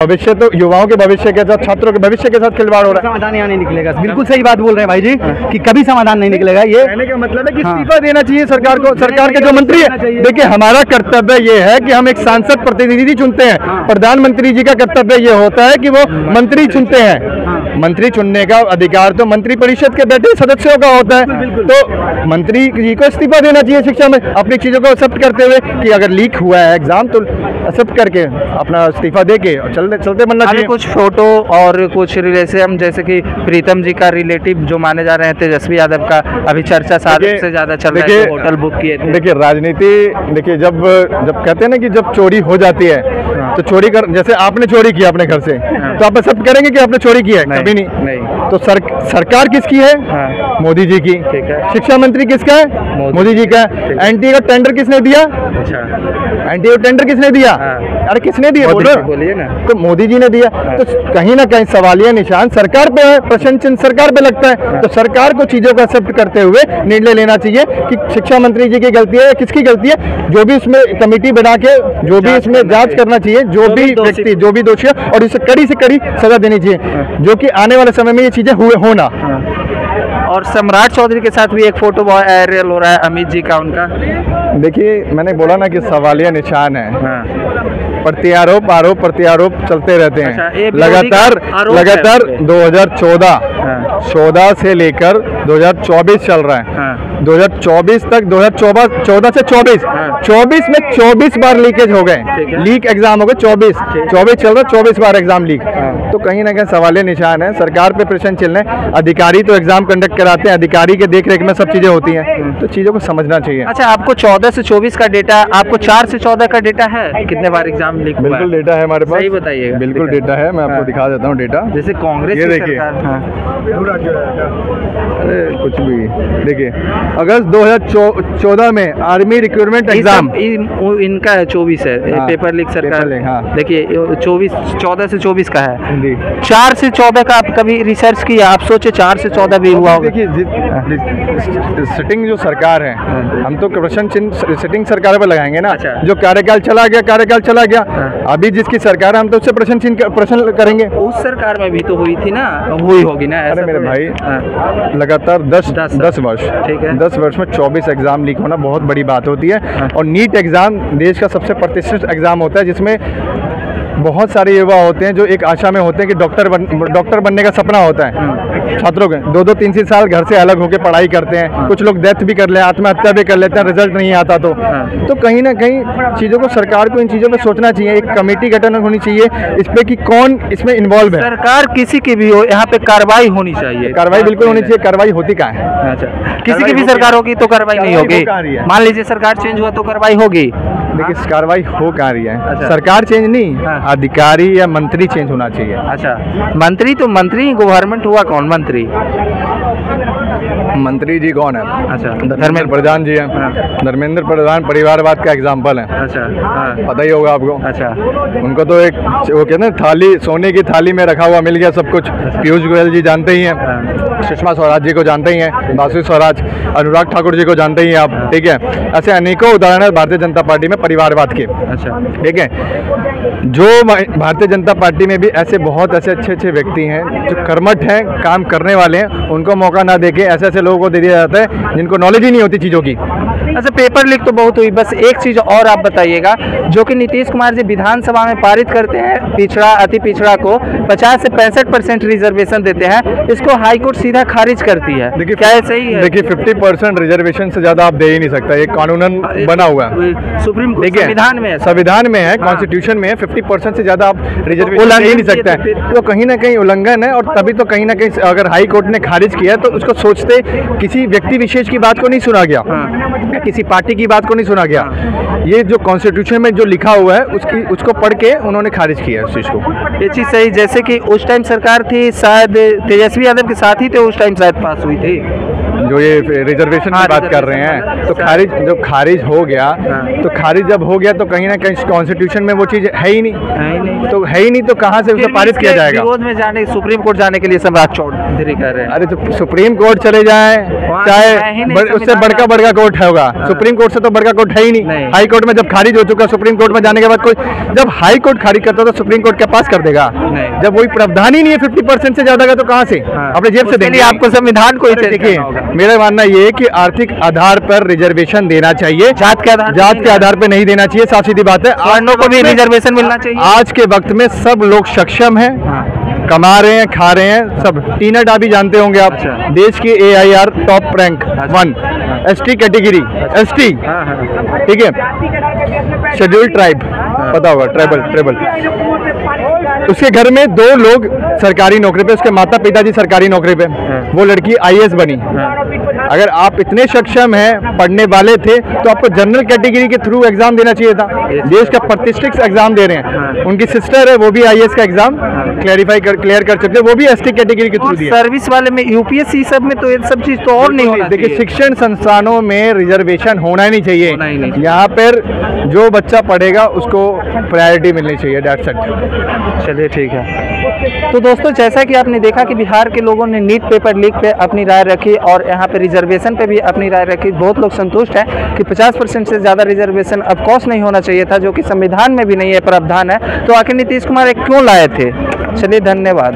भविष्य तो युवाओं के भविष्य के साथ, छात्रों के भविष्य के साथ खिलवाड़ हो रहा है। समाधान यहाँ नहीं निकलेगा। बिल्कुल सही बात बोल रहे हैं भाई जी कि कभी समाधान नहीं निकलेगा। ये कहने का मतलब है कि इस्तीफा देना चाहिए सरकार को। सरकार के जो मंत्री है, देखिए हमारा कर्तव्य ये है कि हम एक सांसद प्रतिनिधि चुनते हैं। प्रधानमंत्री जी का कर्तव्य ये होता है कि वो मंत्री चुनते हैं। मंत्री चुनने का अधिकार तो मंत्री परिषद के बैठे सदस्यों का होता है। तो मंत्री जी को इस्तीफा देना चाहिए शिक्षा में, अपनी चीजों को एक्सेप्ट करते हुए कि अगर लीक हुआ है एग्जाम तो एक्सेप्ट करके अपना इस्तीफा दे के चलते बनना चाहिए। कुछ फोटो और कुछ रिलेशन, जैसे कि प्रीतम जी का रिलेटिव जो माने जा रहे हैं तेजस्वी यादव का, अभी चर्चा से ज्यादा चल रहा है, होटल बुक किए थे। देखिए राजनीति, देखिए जब कहते हैं ना कि जब चोरी हो जाती है तो चोरी कर, जैसे आपने चोरी किया अपने घर से तो आप एक्सेप्ट करेंगे कि आपने चोरी किया है? कभी नहीं। तो सरकार किसकी है? मोदी जी की। शिक्षा मंत्री किसका है? मोदी जी का। एनटीए का टेंडर किसने दिया? एनटीए का टेंडर किसने दिया? अरे किसने दिया? बोलिए ना। तो मोदी जी ने दिया। तो कहीं ना कहीं सवालिया निशान सरकार पे है, प्रश्न चिन्ह सरकार पे लगता है। तो सरकार को चीजों को एक्सेप्ट करते हुए निर्णय लेना चाहिए कि शिक्षा मंत्री जी की गलती है या किसकी गलती है। जो भी इसमें कमेटी बना के जो भी इसमें जांच करना चाहिए, जो भी व्यक्ति जो भी दोषी है, और इसे कड़ी से कड़ी सजा देनी चाहिए, जो कि आने वाले समय में ये चीजें होना। और सम्राट चौधरी के साथ भी एक फोटो बहुत वायरल हो रहा है, अमित जी का, उनका। देखिए मैंने बोला ना कि सवालिया निशान है। प्रत्यारोप आरोप प्रत्यारोप चलते रहते हैं लगातार 2014 से लेकर 2024 चल रहा है। 2024 तक 2014 से 24 में 24 बार लीकेज हो गए, लीक एग्जाम हो गए। 24 चल रहा है, 24 बार एग्जाम लीक। तो कहीं ना कहीं सवालिया निशान है। सरकार पे प्रश्न चिन्ह है। अधिकारी तो एग्जाम कंडक्ट कराते हैं, अधिकारी के देख रेख में सब चीजें होती हैं, तो चीजों को समझना चाहिए। अच्छा, आपको 14 से 24 का डेटा, आपको 4 से 14 का डेटा है कितने बार एग्जाम लीक हुआ? बिल्कुल डेटा है हमारे पास। सही बताइएगा। बिल्कुल डेटा है, मैं आपको दिखा देता हूँ डेटा। जैसे कांग्रेस ये देखिए, अरे कुछ भी देखिए, अगस्त 2014 में आर्मी रिक्रूटमेंट एग्जाम इनका है, 24 है। पेपर लीक सरकार। देखिए 14 से 24 का है। 4 से 14 का आप कभी रिसर्च किया? आप सोचे 4 से 14 भी हुआ होगा। देखिए सिटिंग जो सरकार है, हम तो प्रश्न चिन्ह सिटिंग सरकार पर लगाएंगे ना। जो कार्यकाल चला गया, अभी जिसकी सरकार है हम तो उससे प्रश्न करेंगे। उस सरकार में भी तो हुई थी ना, हुई होगी ना। अरे मेरे भाई, लगातार 10 वर्ष, ठीक है, 10 वर्ष में 24 एग्जाम लीक होना बहुत बड़ी बात होती है। और नीट एग्जाम देश का सबसे प्रतिष्ठित एग्जाम होता है, जिसमें बहुत सारे युवा होते हैं जो एक आशा में होते हैं कि डॉक्टर बनने का सपना होता है छात्रों के। 2-2, 3-3 साल घर से अलग होकर पढ़ाई करते हैं। कुछ लोग डेथ भी कर ले, आत्महत्या भी कर लेते हैं, रिजल्ट नहीं आता तो कहीं ना कहीं चीज़ों को, सरकार को इन चीज़ों पे सोचना चाहिए। एक कमेटी गठन होनी चाहिए इस पे कि कौन इसमें इन्वॉल्व है। सरकार किसी की भी हो, यहाँ पे कार्रवाई होनी चाहिए। कार्रवाई बिल्कुल होनी चाहिए। कार्रवाई होती कहाँ है? अच्छा, किसी की भी सरकार होगी तो कार्रवाई नहीं होगी। मान लीजिए सरकार चेंज हुआ तो कार्रवाई होगी। देखिए कार्रवाई हो कहाँ रही है? सरकार चेंज नहीं, अधिकारी या मंत्री चेंज होना चाहिए। अच्छा, मंत्री तो मंत्री, गवर्नमेंट हुआ कौन मंत्री? मंत्री जी कौन है? अच्छा, धर्मेंद्र प्रधान जी हैं। धर्मेंद्र प्रधान परिवारवाद का एग्जाम्पल है। अच्छा, पता ही होगा आपको। अच्छा, उनको तो एक वो कहते हैं थाली, सोने की थाली में रखा हुआ मिल गया सब कुछ। पीयूष गोयल जी जानते ही हैं, सुषमा स्वराज जी को जानते ही हैं, बासु स्वराज, अनुराग ठाकुर जी को जानते ही हैं आप, ठीक है। ऐसे अनेकों उदाहरण है भारतीय जनता पार्टी में परिवारवाद के। अच्छा, ठीक है। जो भारतीय जनता पार्टी में भी ऐसे बहुत ऐसे अच्छे व्यक्ति हैं जो कर्मठ हैं, काम करने वाले हैं, उनको मौका ना देके ऐसे लोगों को दे दिया जाता है जिनको नॉलेज ही नहीं होती चीज़ों की। अच्छा, पेपर लीक तो बहुत हुई, बस एक चीज़ और आप बताइएगा, जो कि नीतीश कुमार जी विधानसभा में पारित करते हैं, पिछड़ा अति पिछड़ा को 50 से 65% रिजर्वेशन देते हैं, इसको हाईकोर्ट सीधा खारिज करती है। देखिए क्या सही है? देखिए 50% रिजर्वेशन से ज़्यादा आप दे ही नहीं सकता, एक कानूनन बना हुआ है, सुप्रीम संविधान में है, कॉन्स्टिट्यूशन में है। 50% से ज़्यादा आप रिजर्वेशन दे ही नहीं सकता है, तो कहीं ना कहीं उल्लंघन है। और तभी तो कहीं ना कहीं अगर हाई कोर्ट ने खारिज किया तो उसको सोचते किसी व्यक्ति विशेष की बात को नहीं सुना गया, किसी पार्टी की बात को नहीं सुना गया। ये जो कॉन्स्टिट्यूशन में जो लिखा हुआ है उसको पढ़ के उन्होंने खारिज किया उस चीज़ को। ये चीज़ सही, जैसे कि उस टाइम सरकार थी, शायद तेजस्वी यादव के साथ ही थे, उस टाइम शायद पास हुई थी। जो ये रिजर्वेशन की बात कर रहे हैं, तो खारिज जब खारिज हो गया, तो खारिज जब हो गया तो कहीं ना कहीं कॉन्स्टिट्यूशन में वो चीज़ है ही नहीं, तो है ही नहीं, तो कहाँ से उसे पारित किया जाएगा? विरोध में जाने, सुप्रीम कोर्ट जाने के लिए सम्राट चौधरी कह रहे हैं। अरे तो सुप्रीम कोर्ट चले जाए, चाहे उससे बड़का कोर्ट होगा, सुप्रीम कोर्ट से तो बड़का कोर्ट है ही नहीं। हाई कोर्ट में जब खारिज हो चुका, सुप्रीम कोर्ट में जाने के बाद कोई, जब हाई कोर्ट खारिज करता तो सुप्रीम कोर्ट क्या पास कर देगा? जब वही प्रावधान ही नहीं है 50% से ज्यादा का, तो कहाँ से अपने जेब से देंगे? आपको संविधान को देखिए, मेरा मानना ये है कि आर्थिक आधार पर रिजर्वेशन देना चाहिए, जात के आधार पर नहीं देना चाहिए। साफ सीधी बात है, सवर्णों को भी रिजर्वेशन मिलना चाहिए। आज के वक्त में सब लोग सक्षम हैं, कमा रहे हैं, खा रहे हैं सब। टीना डाबी जानते होंगे आप, देश की AIR top rank 1 ST category, ST, ठीक है, शेड्यूल्ड ट्राइब, पता होगा, ट्राइबल। उसके घर में 2 लोग सरकारी नौकरी पे, उसके माता पिताजी सरकारी नौकरी पे, वो लड़की IAS बनी। अगर आप इतने सक्षम हैं, पढ़ने वाले थे, तो आपको जनरल कैटेगरी के थ्रू एग्जाम देना चाहिए था। देश का प्रतिष्ठित एग्जाम दे रहे हैं, उनकी सिस्टर है वो भी IAS का एग्जाम क्लियर कर चुके, वो भी ST कैटेगरी के थ्रू दिया। सर्विस वाले में UPSC सब में तो ये सब चीज तो और नहीं होना। देखिए, शिक्षण संस्थानों में रिजर्वेशन होना ही नहीं चाहिए। यहाँ पर जो बच्चा पढ़ेगा उसको प्रायोरिटी मिलनी चाहिए, दैट्स इट। चलिए ठीक है। तो दोस्तों, जैसा कि आपने देखा कि बिहार के लोगों ने नीट पेपर लीक पे अपनी राय रखी और यहाँ पे रिजर्वेशन पे भी अपनी राय रखी। बहुत लोग संतुष्ट हैं कि 50% से ज़्यादा रिजर्वेशन ऑफ कोर्स नहीं होना चाहिए था, जो कि संविधान में भी नहीं है, प्रावधान है। तो आखिर नीतीश कुमार क्यों लाए थे? चलिए, धन्यवाद।